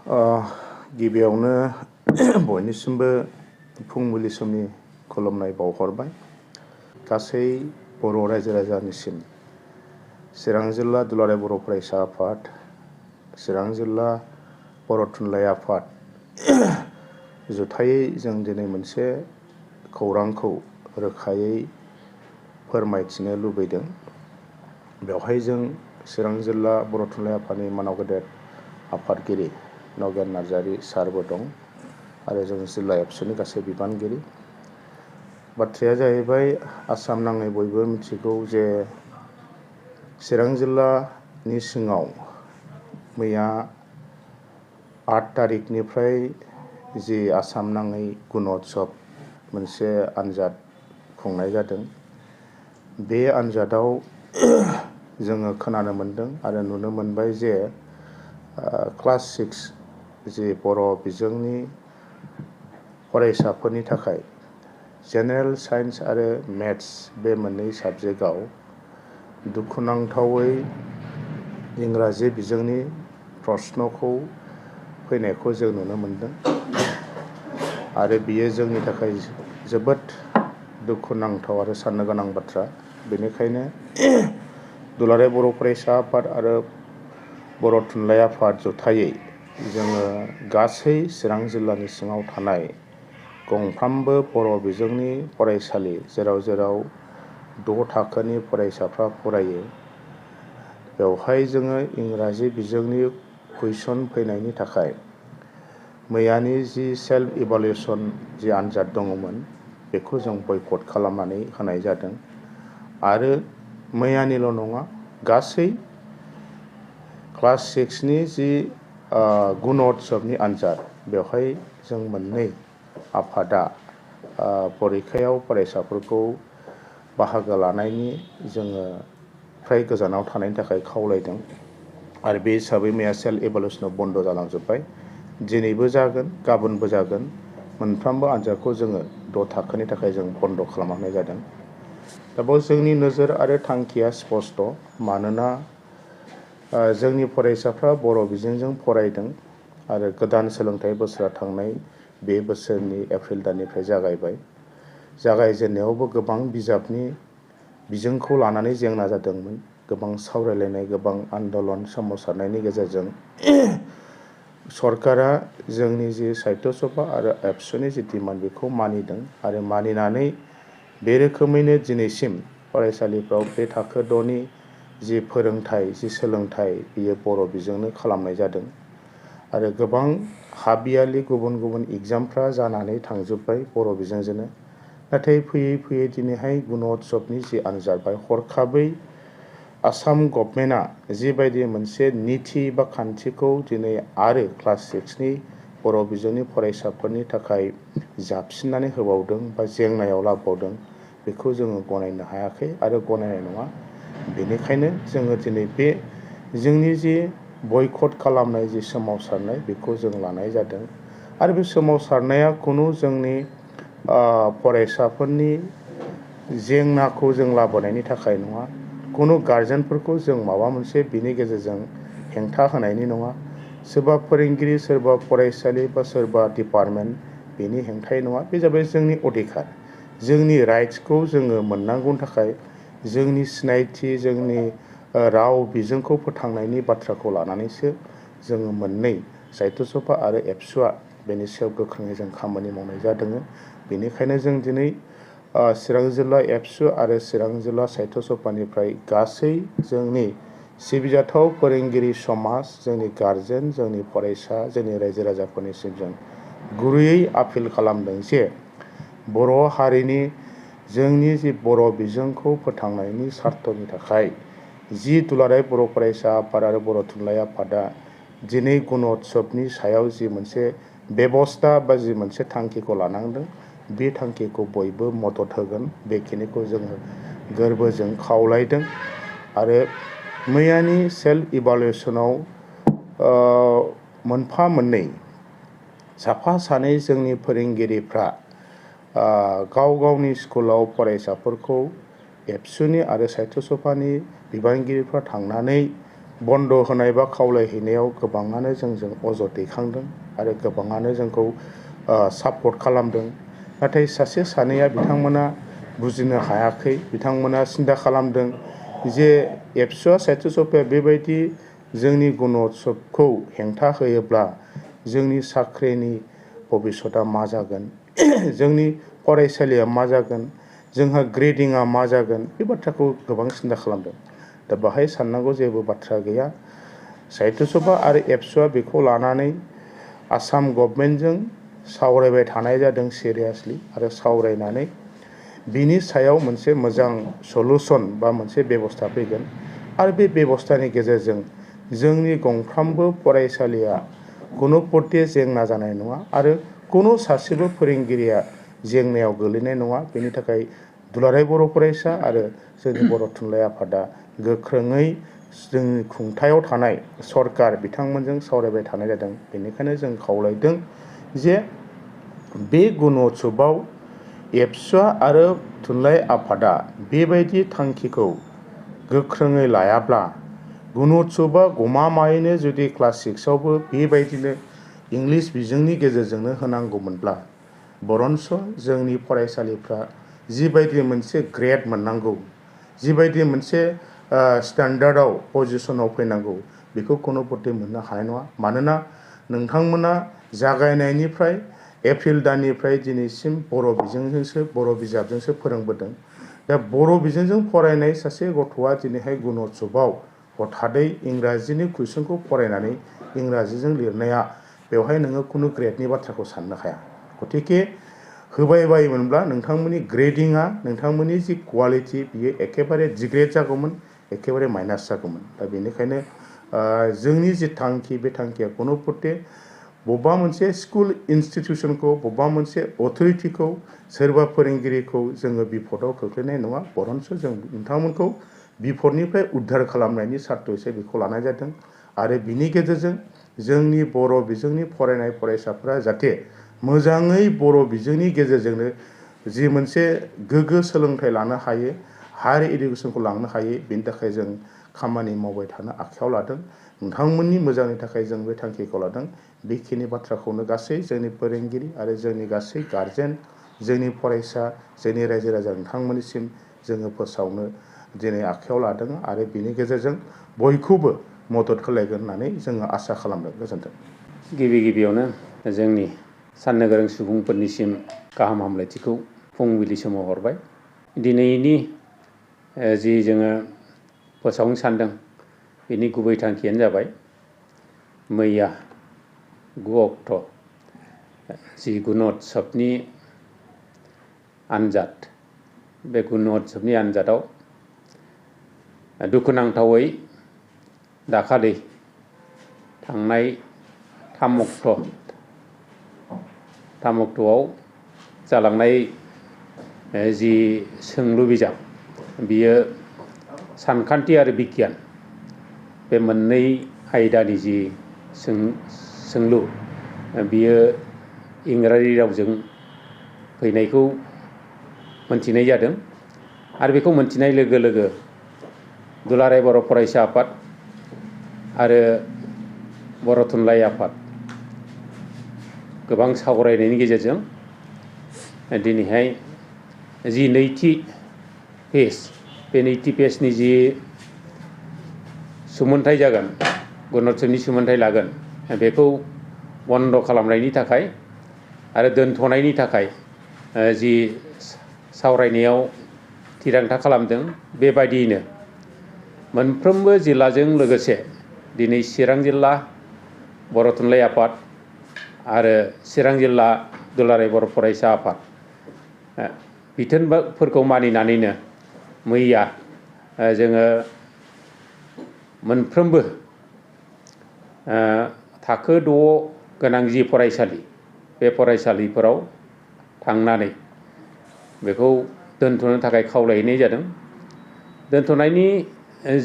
गिबियावनो बयनिसिमबो फुंबिलि समनि खुलुमनाय बावहरबाय। गासै बर' रायजो राजानिसिम चिरां जिल्ला दुलाराय बर' फरायसा आफाद, चिरां जिल्ला बर' थुनलाइ आफाद जुथायै जों दिनै मोनसे खौरांखौ रोखायै फोरमायथिनो लुबैदों। बेवहाय जों चिरां जिल्ला बर' थुनलाइ आफादनि मानाव गेदेर आफादगिरि नगेन नार्जारि सारबो दं आरो जों जिल्ला एबसुनि गासै बिबानगिरि। बाथ्राया जाहैबाय आसाम नाङै बयबो मिथिगौ जे चिरां जिल्लानि सिङाव मैया 8 तारिखनिफ्राय जि आसाम नाङै गुण'त्सब मोनसे आनजाद खुंनाय जादों। बे आनजादाव जोङो खोनानो मोनदों आरो नुनो मोनबाय जे क्लास 6 जि बर' बिजोंनि फरायसाफोरनि थाखाय जेनेरेल साइन्स आरो मेथ्स बे मोननै साबजेक्टआव दुखुनांथावै इंराजि बिजोंनि प्रश्नखौ फैनायखौ जों नुनो मोनदों आरो बियो जोंनि थाखाय जोबोद दुखुनांथाव आरो साननो गोनां बाथ्रा। बेनिखायनो दुलाराय बर' फरायसा आफाद आरो बर' थुनलाइ आफाद जथायै जोङो गासै चिरां जिल्लानि सिङाव थानाय गंफ्रामबो बर' बिजोंनि फरायसालि जेराव 6 थाखोनि फरायसाफ्रा फरायो, बेवहाय जोङो इंराजि बिजोंनि कुइसन फैनायनि थाखाय मैयानि जि सेल्फ इभालुएसन जि आनजाद दङमोन बेखौ जों बयकट खालामनानै होनाय जादों आरो मैयानिल' नङा, गासै क्लास 6नि जि गुण'त्सबनि आनजाद बेवहाय जों मोननै आफादा परिखायाव फरायसाफोरखौ बाहागो लानायनि जोङो फ्राय गोजानाव थानायनि थाखाय खावलायदों आरो बे हिसाबै मैया सेल्फ इभालुएसनाव बन्द' जालांजोब्बाय। दिनैबो जागोन, गाबोनबो जागोन। मोनफ्रोमबो आनजादखौ जोङो 6 थाखोनि थाखाय जों बन्द' खालामनाय जादों। दा बेयाव जोंनि नोजोर आरो थांखिया स्पष्ट। मानोना जोंनि फरायसाफ्रा बर' बिजोंजों फरायदों आरो गोदान सोलोंथाइ बोसोरा थांनाय बे बोसोरनि एप्रिल दाननिफ्राय जागायबाय। जागायजेननायावबो गोबां बिजाबनि बिजोंखौ लानानै जेंना जादोंमोन। गोबां सावरायलायनाय, गोबां आन्दलन सोमावसारनायनि गेजेरजों सरकारा जोंनि जि साहित्य सभा आरो एबसुनि जि डिमान्ड बेखौ मानिदों आरो मानिनानै बे रोखोमैनो दिनैसिम फरायसालिफ्राव बे थाखो 6नि जि फोरोंथाइ, जि सोलोंथाइ बियो बर' बिजोंनो खालामनाय जादों आरो गोबां हाबियालि गुबुन गुबुन एग्जामफ्रा जानानै थांजोब्बाय बर' बिजोंजोंनो। नाथाय फैयै फैयै दिनैहाय गुण'त्सबनि जि आनजाद बा हरखाबै आसाम गभर्नमेन्टआ जिबायदि मोनसे निथि बा खान्थिखौ दिनै आरो क्लास 6नि बर' बिजोंनि फरायसाफोरनि थाखाय जाबसिननानै होबावदों बा जेंनायाव लाबोबावदों, बेखौ जोङो गनायनो हायाखै आरो गनायनाय नङा। बेनिखायनो जोङो दिनै बे जोंनि जि बयकट खालामनाय जि सोमावसारनाय बेखौ जों लानाय जादों आरो बे सोमावसारनाया खुनु जोंनि फरायसाफोरनि जेंनाखौ जों लाबोनायनि थाखाय नङा, खुनु गार्जेनफोरखौ जों माबा मोनसे बिनि गेजेरजों हेंथा होनायनि नङा, सोरबा फोरोंगिरि, सोरबा फरायसालि बा सोरबा डिपार्टमेन्ट बेनि हेंथायै नङा। बे जाबाय जोंनि अधिकार, जोंनि राइट्सखौ जोङो मोननांगौनि थाखाय जोंनि सिनायथि, जोंनि राव बिजोंखौ फोथांनायनि बाथ्राखौ लानानैसो जोङो मोननै साहित्य सभा आरो एबसुआ बेनि सायाव गोख्रोङै जों खामानि मावनाय जादों। बेनिखायनो जों दिनै चिरां जिल्ला एबसु आरो चिरां जिल्ला साहित्य सभानिफ्राय गासै जोंनि सिबिजाथाव फोरोंगिरि समाज, जोंनि गार्जेन, जोंनि फरायसा, जोंनि रायजो राजाफोरनिसिम जों गुरैयै आपिल खालामदों जे बर' हारिनि जोंनि जि बर' बिजोंखौ फोथांनायनि सार्थनि थाखाय जि दुलाराय बर' फरायसा आफाद आरो बर' थुनलाइ आफादा दिनै गुण'त्सबनि सायाव जि मोनसे बेबस्था बा जि मोनसे थांखिखौ लानांदों, बे थांखिखौ बयबो मदद होगोन, बेखिनिखौ जोङो गोरबोजों खावलायदों आरो मैयानि सेल्फ इभालुएसनाव मोनफा मोननै साफा सानै जोंनि फोरोंगिरिफ्रा गाव गावनि स्कुलाव फरायसाफोरखौ एबसुनि आरो साहित्य सभानि बिबानगिरिफ्रा थांनानै बन्द होनाय बा खावलायहैनायाव गोबाङानो जोंजों अजद दैखांदों आरो गोबाङानो जोंखौ सापर्ट खालामदों। नाथाय सासे सानैया बिथांमोना बुजिनो हायाखै, बिथांमोना सिन्था खालामदों जे एबसुआ साहित्य सभाया बेबायदि जोंनि गुण'त्सबखौ हेंथा होयोब्ला जोंनि साख्रिनि भबिसतआ मा जागोन, जोंनि फरायसालिया मा जागोन, जोंहा ग्रेडिंआ मा जागोन, बे बाथ्राखौ गोबां सिन्था खालामदों। दा बाहाय साननांगौ जेबो बाथ्रा गैया। साहित्य सभा आरो एबसुआ बेखौ लानानै आसाम गभर्नमेन्टजों सावरायबाय थानाय जादों सिरियासलि, आरो सावरायनानै बिनि सायाव मोनसे मोजां सलुसन बा मोनसे बेबस्था फैगोन। आरो बे बेबस्थानि गेजेरजों जोंनि गंफ्रामबो फरायसालिया कुनु पट्टे जेंना जानाय नङा आरो कुनु सासेबो फोरोंगिरिया जेंनायाव गोलैनाय नङा। बेनि थाखाय दुलाराय बर' फरायसा आरो जोंनि बर' थुनलाइ आफादा गोख्रोङै जोंनि खुंथायाव थानाय सरकार बिथांमोनजों सावरायबाय थानाय जादों। बेनिखायनो जों खावलायदों जे बे गुण'त्सबआव एबसुआ आरो थुनलाइ आफादा बेबायदि थांखिखौ गोख्रोङै लायाब्ला गुण'त्सबआ गमामायैनो जुदि क्लास 6आवबो बेबायदिनो इंलिस बिजोंनि गेजेरजोंनो होनांगौमोनब्ला बरन्स जोंनि फरायसालिफ्रा जिबायदि मोनसे ग्रेड मोननांगौ, जिबायदि मोनसे स्टेन्डार्डआव पजिसनाव फैनांगौ, बेखौ कुनु पट्टे मोननो हानाय नङा। मानोना नोंथांमोना जागायनायनिफ्राय एप्रिल दाननिफ्राय दिनैसिम बर' बिजोंजोंसो, बर' बिजाबजोंसो फोरोंबोदों। दा बर' बिजोंजों फरायनाय सासे गथ'आ दिनैहाय गुण'त्सबआव हथादै इंराजिनि कुइसनखौ फरायनानै इंराजिजों लिरनाया, बेवहाय नोङो कुनु ग्रेडनि बाथ्राखौ साननो हाया। गतिके होबाय बायोमोनब्ला नोंथांमोननि ग्रेडिंआ, नोंथांमोननि जि क्वालिटि, बियो एखेबारे डिग्रेड जागौमोन, एखेबारे माइनास जागौमोन। दा बेनिखायनो जोंनि जि थांखि, बे थांखिया कुनु पट्टे बबेबा मोनसे स्कुल इन्स्टिटिउसनखौ, बबेबा मोनसे अथरिटिखौ, सोरबा फोरोंगिरिखौ जोङो बिपदआव खोख्लैनाय नङा। बरन्स जों नोंथांमोनखौ बिपदनिफ्राय उद्धार खालामनायनि सार्थ'यैसो बेखौ लानाय जादों। आरो बिनि गेजेरजों जोंनि बर' बिजोंनि फरायनाय फरायसाफोरा जाहाथे मोजाङै बर' बिजोंनि गेजेरजोंनो जि मोनसे गोग्गो सोलोंथाइ लानो हायो, हायार इडुकेसनखौ लांनो हायो, बेनि थाखाय जों खामानि मावबाय थानो आखायाव लादों। नोंथांमोननि मोजांनि थाखाय जों बे थांखिखौ लादों। बेखिनि बाथ्राखौनो गासै जोंनि फोरोंगिरि आरो जोंनि गासै गारजेन, जोंनि फरायसा, जोंनि रायजो राजा नोंथांमोननिसिम जोङो फोसावनो दिनै आखायाव लादों। आरो बिनि गेजेरजों बयखौबो मदद खालामगोन होननानै जोङो आसा खालामदों। गोजोन्थों। गिबियावनो जोंनि साननो गोरों सुबुंफोरनिसिम गाहाम हामलायथिखौ फुंबिलि समाव हरबाय। दिनैनि जि जोङो फोसावनो सानदों, बेनि गुबै थांखियानो जाबाय मैया 9 अक्ट' जि गुण'त्सबनि आन्जाद, बे गुण'त्सबनि आन्जादाव दुखुनांथावै दाखालि थांनाय 3 अक्ट'आव जालांनाय जि सोंलु बिजाब, बियो सानखान्थि आरो बिगियान, बे मोननै आयदानि जि सोंलु, बियो इंराजि रावजों फैनायखौ मोनथिनाय जादों। आरो बेखौ मोनथिनाय लोगो लोगो दुलाराय बर' फरायसा आफाद आरो बर' थुनलाइ आफाद गोबां सावरायनायनि गेजेरजों दिनैहाय जि नैथि पेज, बे नैथि पेजनि जि सुमोनथाइ जागोन, गुण'त्सबनि सुमोनथाइ लागोन, बेखौ बन्द खालामनायनि थाखाय आरो दोनथ'नायनि थाखाय जि सावरायनायाव थिरांथा खालामदों, बेबायदियैनो मोनफ्रोमबो जिल्लाजों लोगोसे दिनै चिरां जिल्ला बर' थुनलाइ आफाद आरो चिरां जिल्ला दुलाराय बर' फरायसा आफाद बिथोनफोरखौ मानिनानैनो मैया जोङो मोनफ्रोमबो थाखो 6 गोनां जि फरायसालि, बे फरायसालिफोराव थांनानै बेखौ दोनथ'नो थाखाय खावलायहैनाय जादों। दोनथ'नायनि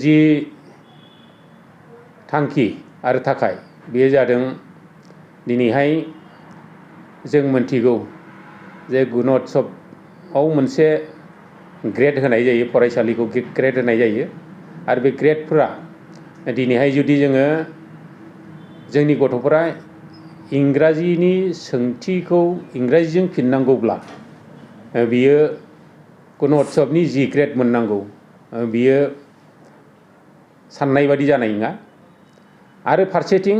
जि थांखि आरो थाखाय, बेयो जादों दिनैहाय जों मोनथिगौ जे गुण'त्सबआव मोनसे ग्रेड होनाय जायो, फरायसालिखौ ग्रेड होनाय जायो। आरो बे ग्रेडफोरा दिनैहाय जुदि जोङो जोंनि गथ'फोरा इंराजिनि सोंथिखौ इंराजिजों फिननांगौब्ला बियो गुण'त्सबनि जि ग्रेड मोननांगौ बियो साननाय बादि जानाय नङा। आरो फारसेथिं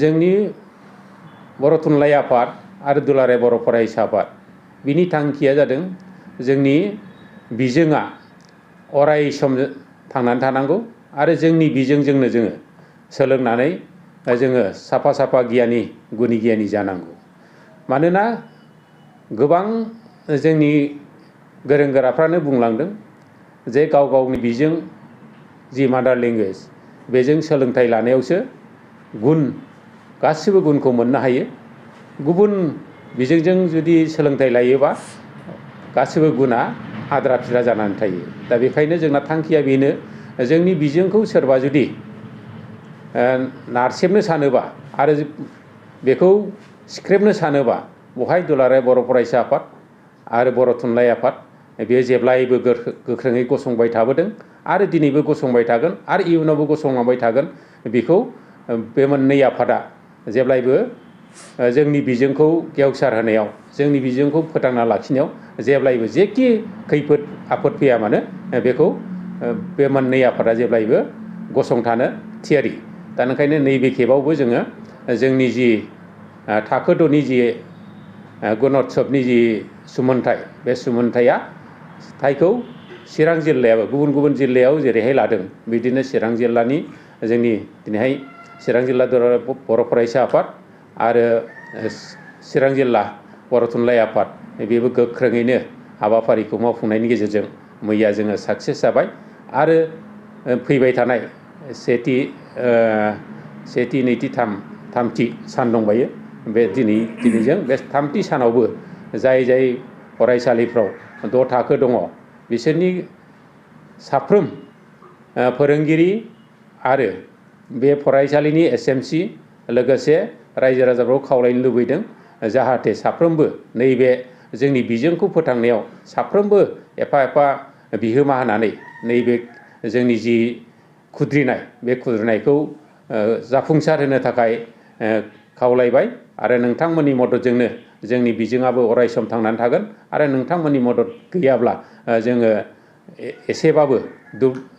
जोंनि बर' थुनलाइ आफाद आरो दुलाराय बर' फरायसा आफाद बिनि थांखिया जादों जोंनि बिजोङा अराय सम थांनानै थानांगौ आरो जोंनि बिजोंजोंनो जोङो सोलोंनानै जोङो साफा साफा गियानि गुनि गियानि जानांगौ। मानोना गोबां जोंनि गोरों गोराफ्रानो बुंलांदों जे गाव गावनि बिजों जि मादार लेंगुवेज बेजों सोलोंथाइ लानायावसो गुन गासिबो गुनखौ मोननो हायो। गुबुन बिजोंजों जुदि सोलोंथाइ लायोबा गासिबो गुना आद्रा फिद्रा जानानै थायो। दा बेखायनो जोंना थांखिया बेनो जोंनि बिजोंखौ सोरबा जुदि नारसेबनो सानोबा आरो बेखौ सिख्रेबनो सानोबा बहाय दुलाराय बर' फरायसा आफाद आरो बर' थुनलाइ आफाद बेयो जेब्लायबो गोख्रोङै गसंबाय थाबोदों आरो दिनैबो गसंबाय थागोन आरो इयुनावबो गसंलांबाय थागोन। बेखौ बे मोननै आफादा जेब्लायबो जोंनि बिजोंखौ गेवसार होनायाव जोंनि बिजोंखौ फोथांना लाखिनायाव जेब्लायबो जेखि खैफोद आफोद फैया मानो बेखौ बे मोननै आफादा जेब्लायबो गसंथानो थियारि। दा ओंखायनो नैबे खेबावबो जोङो जोंनि जि थाखो 6नि जि गुण'त्सबनि जि सुमोनथाइ बे सुमोनथाइखौ चिरां जिल्लायाबो गुबुन गुबुन जिल्लायाव जेरैहाय लादों बिदिनो चिरां जिल्लानि जोंनि दिनैहाय चिरां जिल्ला बर' फरायसा आफाद आरो चिरां जिल्ला बर' थुनलाइ आफाद बेबो गोख्रोङैनो हाबाफारिखौ मावफुंनायनि गेजेरजों मैया जोङो साक्सेस जाबाय आरो फैबाय थानाय सेथि नैथि थामथि सान दंबायो। बे दिनैजों बे थामथि सानावबो जाय जाय फरायसालिफ्राव 6 थाखो दङ बिसोरनि साफ्रोम फोरोंगिरि आरो बे फरायसालिनि SMC लोगोसे रायजो राजाफोरखौ खावलायनो लुबैदों जाहाथे साफ्रोमबो नैबे जोंनि बिजोंखौ फोथांनायाव साफ्रोमबो एफा एफा बिहोमा होनानै नैबे जोंनि जि खुद्रिनाय बे खुद्रिनायखौ जाफुंसार होनो थाखाय खावलायबाय आरो नोंथांमोननि मददजोंनो जोंनि बिजोङाबो अरायसम थांनानै थागोन आरो नोंथांमोननि मदद गैयाब्ला जोङो एसेबाबो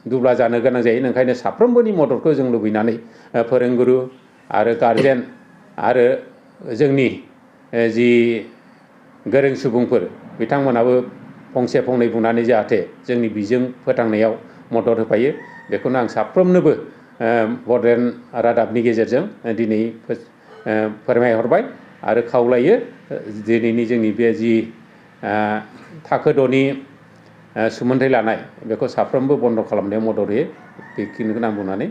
दुब्ला जानो गोनां जायो। ओंखायनो साफ्रोमबोनि मददखौ जों लुबैनानै फोरोंगुरु आरो गारजेन आरो जोंनि जि गोरों सुबुंफोर बिथांमोनाबो फंसे फंनै बुंनानै जाहाथे जोंनि बिजों फोथांनायाव मदद होफायो बेखौनो आं साफ्रोमनोबो बड'लेण्ड रादाबनि गेजेरजों दिनै फोरमायहरबाय आरो खावलायो दिनैनि जोंनि बे जि थाखो 6नि सुमोनथाइ लानाय बेखौ साफ्रोमबो बन्द' खालामनायाव मदद होयो। बेखिनिखौनो आं बुंनानै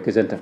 गोजोन्थों।